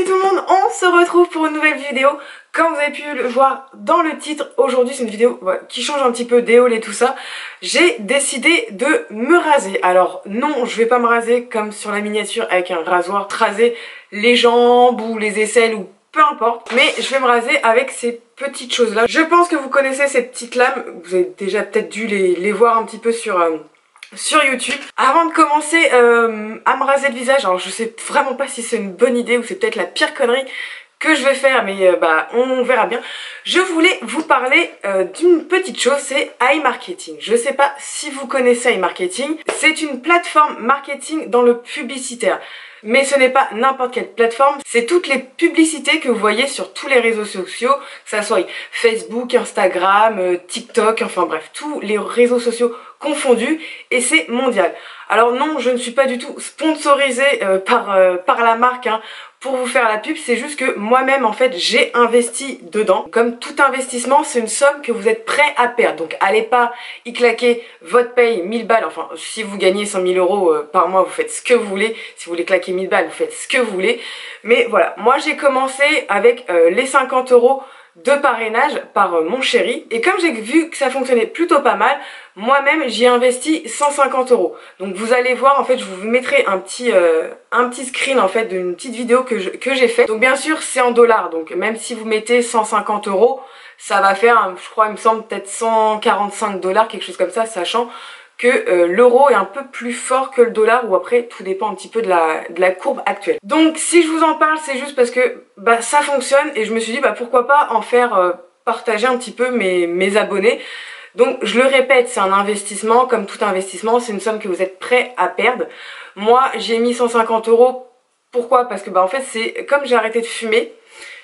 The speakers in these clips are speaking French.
Salut tout le monde, on se retrouve pour une nouvelle vidéo. Comme vous avez pu le voir dans le titre, aujourd'hui c'est une vidéo qui change un petit peu des hauls et tout ça. J'ai décidé de me raser. Alors non, je vais pas me raser comme sur la miniature avec un rasoir, raser les jambes ou les aisselles ou peu importe. Mais je vais me raser avec ces petites choses là. Je pense que vous connaissez ces petites lames, vous avez déjà peut-être dû les voir un petit peu sur YouTube. Avant de commencer à me raser le visage, alors je sais vraiment pas si c'est une bonne idée ou c'est peut-être la pire connerie que je vais faire, mais on verra bien. Je voulais vous parler d'une petite chose, c'est iMarketing. Je sais pas si vous connaissez iMarketing, c'est une plateforme marketing dans le publicitaire. Mais ce n'est pas n'importe quelle plateforme, c'est toutes les publicités que vous voyez sur tous les réseaux sociaux, que ça soit Facebook, Instagram, TikTok, enfin bref, tous les réseaux sociaux confondus, et c'est mondial. Alors non, je ne suis pas du tout sponsorisée par la marque pour vous faire la pub, c'est juste que moi-même en fait j'ai investi dedans. Comme tout investissement, c'est une somme que vous êtes prêt à perdre, donc allez pas y claquer votre paye 1000 balles, enfin si vous gagnez 100 000 euros par mois, vous faites ce que vous voulez, si vous voulez claquer 1000 balles, vous faites ce que vous voulez, mais voilà, moi j'ai commencé avec les 50 euros de parrainage par mon chéri, et comme j'ai vu que ça fonctionnait plutôt pas mal, moi-même j'y ai investi 150 euros. Donc vous allez voir, en fait je vous mettrai un petit screen en fait d'une petite vidéo que j'ai fait. Donc bien sûr c'est en dollars, donc même si vous mettez 150 euros, ça va faire, je crois il me semble peut-être 145 dollars, quelque chose comme ça, sachant que l'euro est un peu plus fort que le dollar, ou après tout dépend un petit peu de la courbe actuelle. Donc si je vous en parle, c'est juste parce que ça fonctionne, et je me suis dit pourquoi pas en faire partager un petit peu mes abonnés. Donc je le répète, c'est un investissement, comme tout investissement, c'est une somme que vous êtes prêt à perdre. Moi j'ai mis 150 euros, pourquoi? Parce que en fait c'est comme j'ai arrêté de fumer,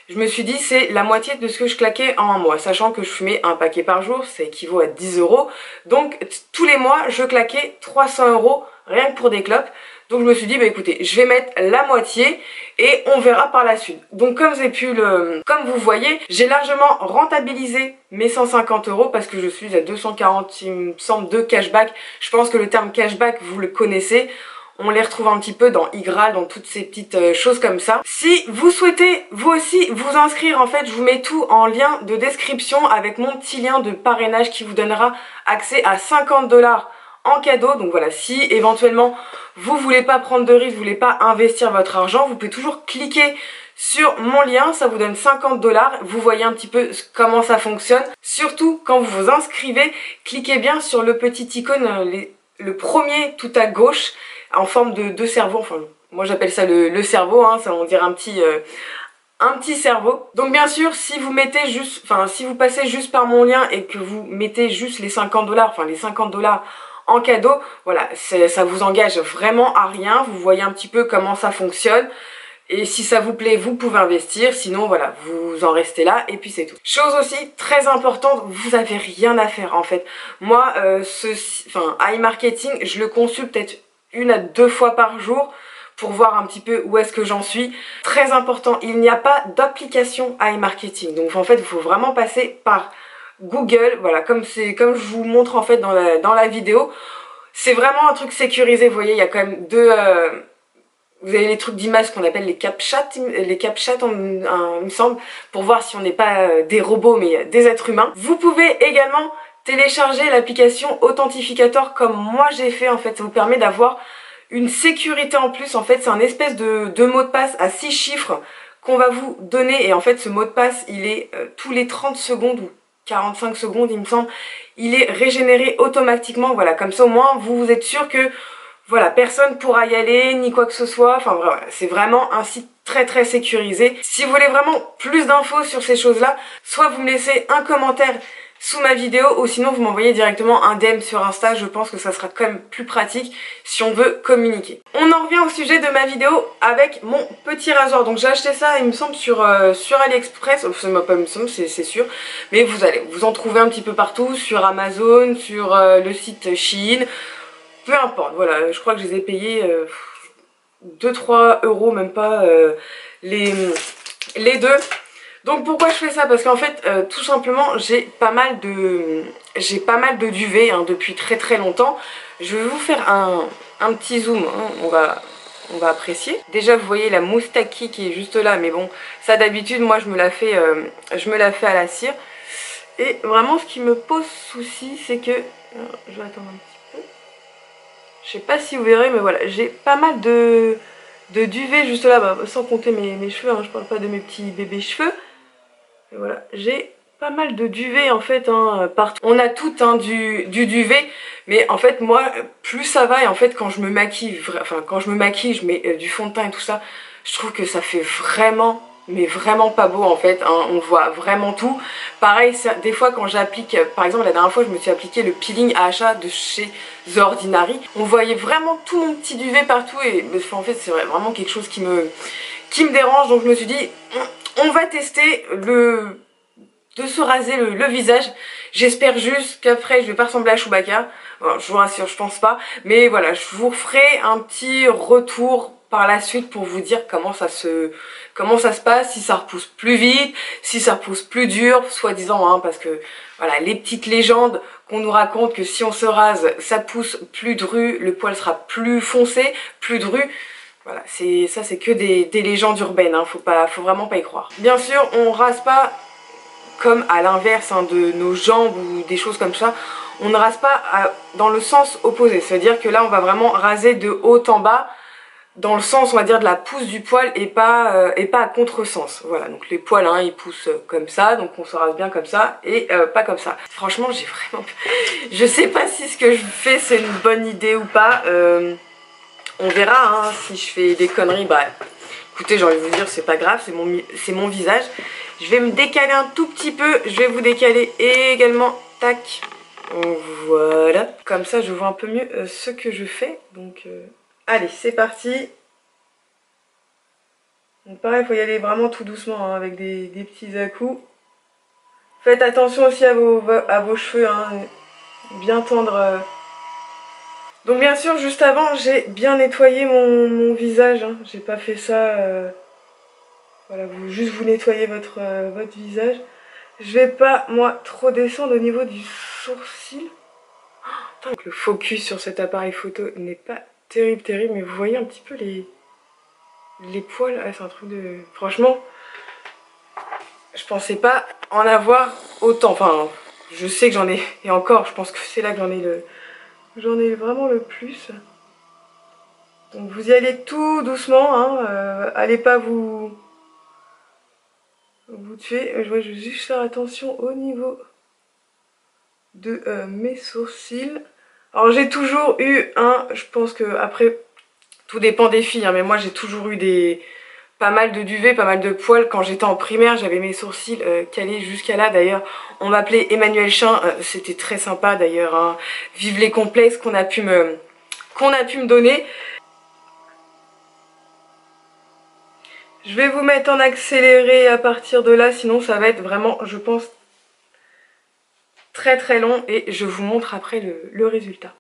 je me suis dit c'est la moitié de ce que je claquais en un mois, sachant que je fumais un paquet par jour, ça équivaut à 10 euros. Donc tous les mois je claquais 300 euros rien que pour des clopes. Donc je me suis dit écoutez, je vais mettre la moitié et on verra par la suite. Donc comme vous voyez, j'ai largement rentabilisé mes 150 euros parce que je suis à 240 il me semble de cashback. Je pense que le terme cashback vous le connaissez. On les retrouve un petit peu dans iGraal, dans toutes ces petites choses comme ça. Si vous souhaitez vous aussi vous inscrire, en fait je vous mets tout en lien de description avec mon petit lien de parrainage qui vous donnera accès à 50 dollars en cadeau. Donc voilà, si éventuellement vous voulez pas prendre de risque, vous voulez pas investir votre argent, vous pouvez toujours cliquer sur mon lien, ça vous donne 50 dollars. Vous voyez un petit peu comment ça fonctionne. Surtout quand vous vous inscrivez, cliquez bien sur le petit icône, le premier tout à gauche, en forme de cerveau, enfin moi j'appelle ça le cerveau, ça on dirait un petit cerveau. Donc bien sûr si vous mettez juste, si vous passez juste par mon lien et que vous mettez juste les 50 dollars, les 50 dollars en cadeau, voilà, ça vous engage vraiment à rien, vous voyez un petit peu comment ça fonctionne. Et si ça vous plaît, vous pouvez investir, sinon voilà, vous en restez là et puis c'est tout. Chose aussi très importante, vous avez rien à faire en fait. Moi, iMarketing, je le consulte peut-être 1 à 2 fois par jour pour voir un petit peu où est-ce que j'en suis. Très important, il n'y a pas d'application iMarketing. Donc en fait, il faut vraiment passer par Google, voilà, comme je vous montre en fait dans la vidéo. C'est vraiment un truc sécurisé, vous voyez, il y a quand même vous avez les trucs d'image qu'on appelle les captchas, il me semble, pour voir si on n'est pas des robots mais des êtres humains. Vous pouvez également télécharger l'application Authentificator comme moi j'ai fait, en fait ça vous permet d'avoir une sécurité en plus. En fait c'est un espèce de mot de passe à 6 chiffres qu'on va vous donner, et en fait ce mot de passe il est tous les 30 secondes ou 45 secondes il me semble, il est régénéré automatiquement, voilà, comme ça au moins vous êtes sûr que voilà, personne pourra y aller, ni quoi que ce soit. Enfin voilà, c'est vraiment un site très très sécurisé. Si vous voulez vraiment plus d'infos sur ces choses-là, soit vous me laissez un commentaire sous ma vidéo, ou sinon vous m'envoyez directement un DM sur Insta. Je pense que ça sera quand même plus pratique si on veut communiquer. On en revient au sujet de ma vidéo avec mon petit rasoir. Donc j'ai acheté ça, il me semble, sur AliExpress. Enfin, pas il me semble, c'est sûr. Mais vous allez vous en trouver un petit peu partout, sur Amazon, sur le site Shein. Peu importe, voilà, je crois que je les ai payés 2-3 euros, même pas les deux. Donc pourquoi je fais ça? Parce qu'en fait, tout simplement, j'ai pas mal de duvet depuis très très longtemps. Je vais vous faire un petit zoom, on va apprécier. Déjà vous voyez la moustaki qui est juste là, mais bon ça d'habitude moi je me la fais à la cire. Et vraiment ce qui me pose souci c'est que, je vais attendre un petit peu, je sais pas si vous verrez mais voilà, j'ai pas mal de duvet juste là, bah, sans compter mes cheveux, hein, je parle pas de mes petits bébés cheveux. Et voilà, j'ai pas mal de duvet en fait partout. On a tout du duvet, mais en fait moi plus ça va, et en fait quand je me maquille, je mets du fond de teint et tout ça, je trouve que ça fait vraiment, mais vraiment pas beau en fait, hein, on voit vraiment tout. Pareil, des fois quand j'applique, par exemple la dernière fois je me suis appliqué le peeling AHA de chez The Ordinary, on voyait vraiment tout mon petit duvet partout, et en fait c'est vraiment quelque chose qui me dérange, donc je me suis dit on va tester de se raser le visage. J'espère juste qu'après je vais pas ressembler à Chewbacca. Bon, je vous rassure, je pense pas. Mais voilà, je vous ferai un petit retour par la suite pour vous dire comment ça se passe, si ça repousse plus vite, si ça repousse plus dur, soi-disant, hein, parce que voilà, les petites légendes qu'on nous raconte que si on se rase, ça pousse plus dru, le poil sera plus foncé, plus dru. Voilà, c'est que des légendes urbaines, hein, faut vraiment pas y croire. Bien sûr, on rase pas comme à l'inverse, hein, de nos jambes ou des choses comme ça. On ne rase pas dans le sens opposé, c'est-à-dire que là on va vraiment raser de haut en bas, dans le sens on va dire de la pousse du poil, et pas à contresens. Voilà, donc les poils hein, ils poussent comme ça, donc on se rase bien comme ça et pas comme ça. Franchement j'ai vraiment... Je sais pas si ce que je fais c'est une bonne idée ou pas. On verra hein, si je fais des conneries. Bah écoutez, j'ai envie de vous dire, c'est pas grave, c'est mon visage. Je vais me décaler un tout petit peu, je vais vous décaler également, tac, voilà. Comme ça je vois un peu mieux ce que je fais, donc allez c'est parti. Donc pareil, il faut y aller vraiment tout doucement, hein, avec des petits à-coups. Faites attention aussi à vos cheveux, hein, bien tendres. Donc bien sûr, juste avant, j'ai bien nettoyé mon visage, hein. J'ai pas fait ça... Voilà, juste vous nettoyez votre visage. Je vais pas, moi, trop descendre au niveau du sourcil. Oh, le focus sur cet appareil photo n'est pas terrible, mais vous voyez un petit peu les poils. Ah, c'est un truc de... Franchement, je pensais pas en avoir autant. Enfin, je sais que j'en ai... Et encore, je pense que c'est là que j'en ai vraiment le plus. Donc vous y allez tout doucement, hein. Allez pas vous tuer. Je vais juste faire attention au niveau de mes sourcils. Alors j'ai toujours eu je pense que après tout dépend des filles, hein, mais moi j'ai toujours eu pas mal de duvet, pas mal de poils. Quand j'étais en primaire, j'avais mes sourcils calés jusqu'à là. D'ailleurs, on m'appelait Emmanuel Chin, c'était très sympa d'ailleurs, hein. Vive les complexes qu'on a pu me donner. Je vais vous mettre en accéléré à partir de là, sinon ça va être vraiment, je pense, très long, et je vous montre après le résultat.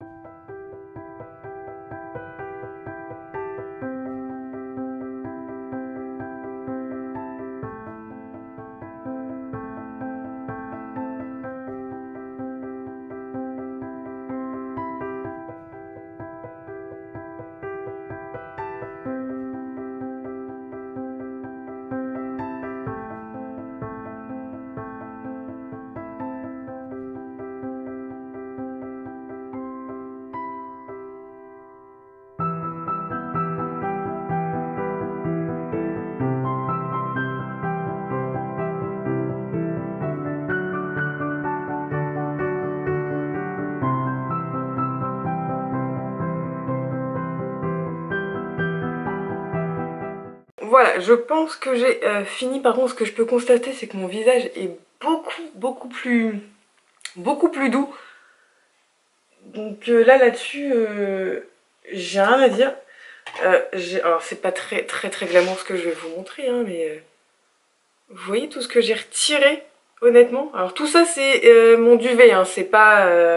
Voilà, je pense que j'ai fini. Par contre, ce que je peux constater, c'est que mon visage est beaucoup plus doux. Donc là-dessus, j'ai rien à dire. Alors c'est pas très glamour ce que je vais vous montrer, hein, mais vous voyez tout ce que j'ai retiré, honnêtement. Alors tout ça c'est mon duvet, hein, c'est pas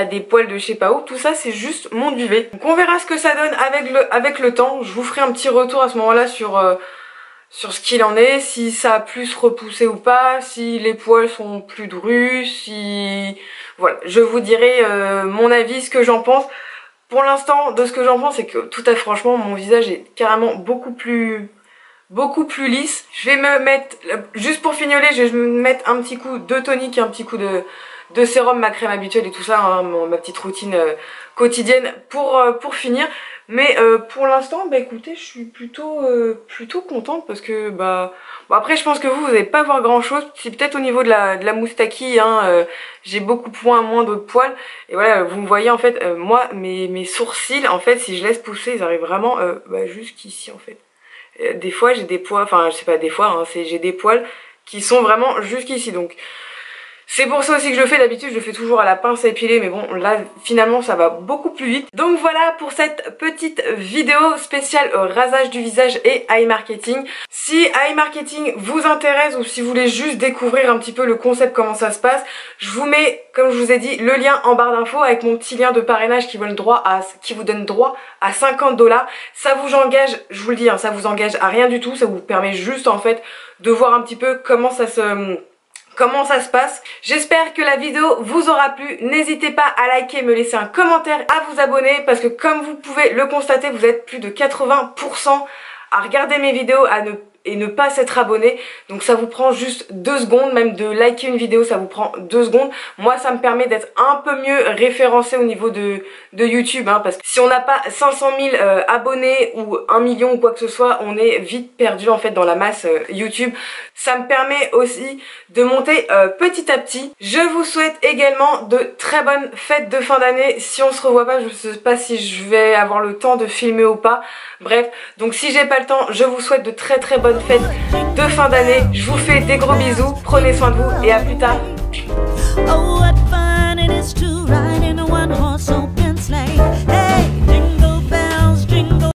des poils de je sais pas où, tout ça c'est juste mon duvet. Donc on verra ce que ça donne avec le temps. Je vous ferai un petit retour à ce moment-là sur ce qu'il en est, si ça a plus repoussé ou pas, si les poils sont plus drus, si... Voilà, je vous dirai mon avis, ce que j'en pense. Pour l'instant, de ce que j'en pense, c'est que tout à fait franchement, mon visage est carrément beaucoup plus lisse. Je vais me mettre, juste pour fignoler, je vais me mettre un petit coup de tonique et un petit coup de sérum, ma crème habituelle et tout ça, hein, ma petite routine quotidienne pour finir. Mais pour l'instant, bah écoutez, je suis plutôt contente parce que bah bon, après je pense que vous n'allez pas voir grand chose. C'est peut-être au niveau de la moustaquille, hein, j'ai beaucoup moins de poils. Et voilà, vous me voyez en fait, moi mes sourcils en fait, si je laisse pousser, ils arrivent vraiment jusqu'ici en fait. Des fois j'ai des poils, enfin je sais pas des fois, hein, j'ai des poils qui sont vraiment jusqu'ici, donc c'est pour ça aussi que je le fais. D'habitude je le fais toujours à la pince à épiler, mais bon là finalement ça va beaucoup plus vite. Donc voilà pour cette petite vidéo spéciale rasage du visage et eye marketing. Si eye marketing vous intéresse ou si vous voulez juste découvrir un petit peu le concept, comment ça se passe, je vous mets, comme je vous ai dit, le lien en barre d'infos avec mon petit lien de parrainage qui vous donne droit à 50 $. Ça vous engage, je vous le dis, hein, ça vous engage à rien du tout, ça vous permet juste en fait de voir un petit peu comment ça se passe. J'espère que la vidéo vous aura plu. N'hésitez pas à liker, me laisser un commentaire, à vous abonner parce que comme vous pouvez le constater, vous êtes plus de 80% à regarder mes vidéos et ne pas s'être abonné. Donc ça vous prend juste 2 secondes, même de liker une vidéo ça vous prend 2 secondes. Moi ça me permet d'être un peu mieux référencé au niveau de YouTube, hein, parce que si on n'a pas 500 000 abonnés ou 1 million ou quoi que ce soit, on est vite perdu en fait dans la masse YouTube. Ça me permet aussi de monter petit à petit. Je vous souhaite également de très bonnes fêtes de fin d'année. Si on se revoit pas, je sais pas si je vais avoir le temps de filmer ou pas. Bref, donc si j'ai pas le temps, je vous souhaite de très bonnes fêtes de fin d'année. Je vous fais des gros bisous, prenez soin de vous et à plus tard.